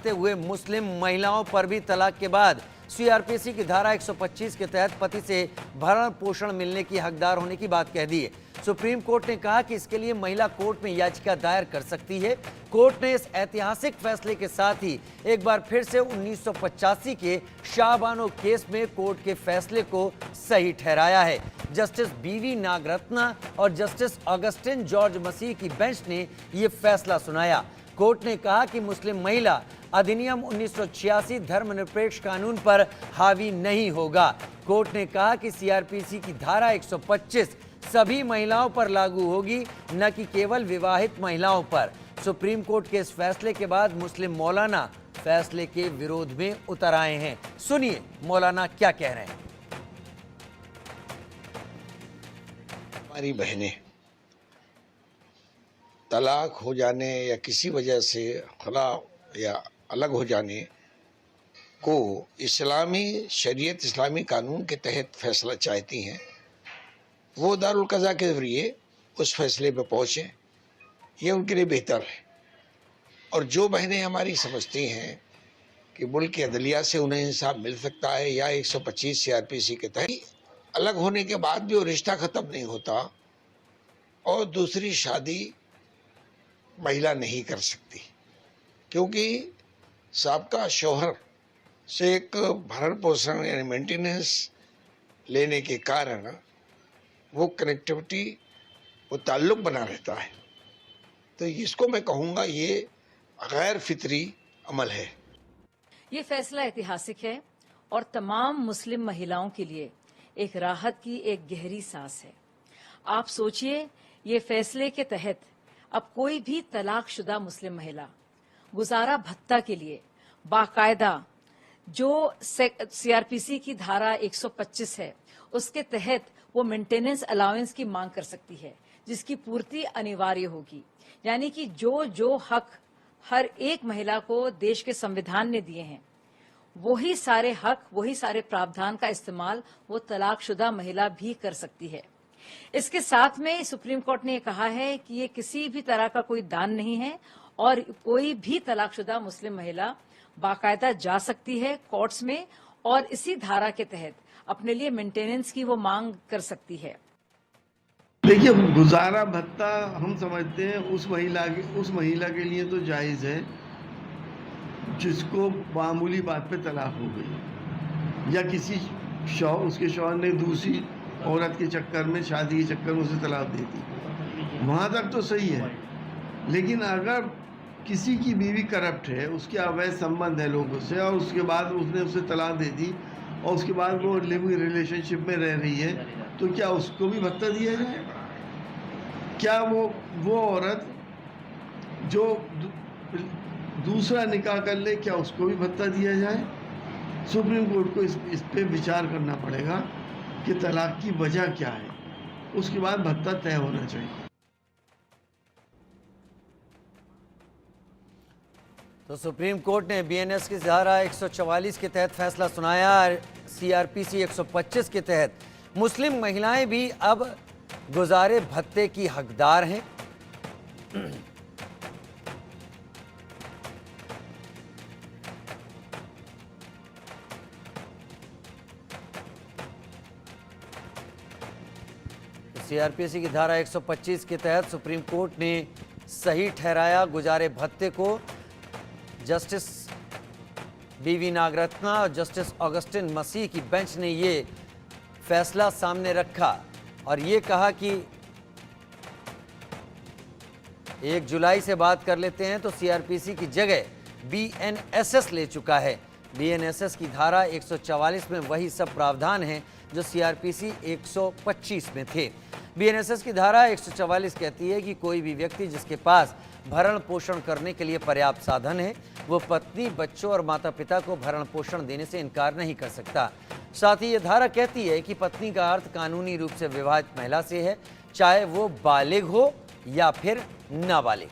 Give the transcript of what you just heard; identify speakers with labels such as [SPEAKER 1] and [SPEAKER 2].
[SPEAKER 1] हुए मुस्लिम महिलाओं पर भी तलाक के बाद सीआरपीसी की धारा 125 के तहत पति से भरण पोषण मिलने की हकदार होने की बात कह दी है। सुप्रीम कोर्ट ने कहा कि इसके लिए महिला कोर्ट में याचिका दायर कर सकती है। कोर्ट ने इस ऐतिहासिक फैसले के साथ ही एक बार फिर से 1985 के शाहबानो केस में कोर्ट के फैसले को सही ठहराया है। जस्टिस बीवी नागरत्ना और जस्टिस ऑगस्टिन जॉर्ज मसीह की बेंच ने यह फैसला सुनाया। कोर्ट ने कहा कि मुस्लिम महिला अधिनियम 1986 धर्मनिरपेक्ष कानून पर हावी नहीं होगा। कोर्ट ने कहा कि सीआरपीसी की धारा 125 सभी महिलाओं पर लागू होगी, न कि केवल विवाहित महिलाओं पर। सुप्रीम कोर्ट के इस फैसले के बाद मुस्लिम मौलाना फैसले के विरोध में उतर आए हैं। सुनिए मौलाना क्या कह रहे हैं।
[SPEAKER 2] हमारी बहनें तलाक हो जाने या किसी वजह से खला या अलग हो जाने को इस्लामी शरीयत, इस्लामी कानून के तहत फैसला चाहती हैं, वो दारुल कज़ा के ज़रिए उस फैसले पर पहुँचे, ये उनके लिए बेहतर है। और जो बहनें हमारी समझती हैं कि मुल्क की अदलिया से उन्हें इंसाफ मिल सकता है या 125 सीआरपीसी के तहत अलग होने के बाद भी वो रिश्ता ख़त्म नहीं होता और दूसरी शादी महिला नहीं कर सकती, क्योंकि साबका शौहर से एक भरण पोषण यानी मेंटेनेंस लेने के कारण वो कनेक्टिविटी, वो ताल्लुक बना रहता है। तो इसको मैं कहूँगा ये गैर फितरी अमल है।
[SPEAKER 3] ये फैसला ऐतिहासिक है और तमाम मुस्लिम महिलाओं के लिए एक राहत की एक गहरी सांस है। आप सोचिए, ये फैसले के तहत अब कोई भी तलाकशुदा मुस्लिम महिला गुजारा भत्ता के लिए बाकायदा जो सीआरपीसी की धारा 125 है उसके तहत वो मेंटेनेंस अलाउंस की मांग कर सकती है, जिसकी पूर्ति अनिवार्य होगी। यानी कि जो जो हक हर एक महिला को देश के संविधान ने दिए हैं, वही सारे हक, वही सारे प्रावधान का इस्तेमाल वो तलाकशुदा महिला भी कर सकती है। इसके साथ में सुप्रीम कोर्ट ने कहा है कि ये किसी भी तरह का कोई दान नहीं है और कोई भी तलाकशुदा मुस्लिम महिला बाकायदा जा सकती है कोर्ट्स में और इसी धारा के तहत अपने लिए मेंटेनेंस की वो मांग कर सकती है।
[SPEAKER 4] देखिए, गुजारा भत्ता हम समझते हैं उस महिला के लिए तो जायज़ है जिसको मामूली बात पे तलाक हो गई या किसी उसके शौहर ने दूसरी औरत के चक्कर में, शादी के चक्कर में उसे तलाक दे दी, वहाँ तक तो सही है। लेकिन अगर किसी की बीवी करप्ट है, उसके अवैध संबंध है लोगों से और उसके बाद उसने उसे तलाक दे दी और उसके बाद वो लिविंग रिलेशनशिप में रह रही है, तो क्या उसको भी भत्ता दिया जाए? क्या वो औरत जो दूसरा निकाह कर ले, क्या उसको भी भत्ता दिया जाए? सुप्रीम कोर्ट को इस पे विचार करना पड़ेगा कि तलाक की वजह क्या है, उसके बाद भत्ता तय होना चाहिए।
[SPEAKER 1] तो सुप्रीम कोर्ट ने बीएनएस की धारा 144 के तहत फैसला सुनाया। सीआरपीसी 125 के तहत मुस्लिम महिलाएं भी अब गुजारे भत्ते की हकदार हैं। सीआरपीसी की धारा 125 के तहत सुप्रीम कोर्ट ने सही ठहराया गुजारे भत्ते को। जस्टिस बीवी नागरत्ना और जस्टिस ऑगस्टिन मसीह की बेंच ने ये फैसला सामने रखा और ये कहा कि 1 जुलाई से बात कर लेते हैं तो सीआरपीसी की जगह बीएनएसएस ले चुका है। बीएनएसएस की धारा 144 में वही सब प्रावधान हैं जो सीआरपीसी 125 में थे। बीएनएसएस की धारा 144 कहती है कि कोई भी व्यक्ति जिसके पास भरण पोषण करने के लिए पर्याप्त साधन है, वो पत्नी, बच्चों और माता पिता को भरण पोषण देने से इनकार नहीं कर सकता। साथ ही ये धारा कहती है कि पत्नी का अर्थ कानूनी रूप से विवाहित महिला से है, चाहे वो बालिग हो या फिर नाबालिग।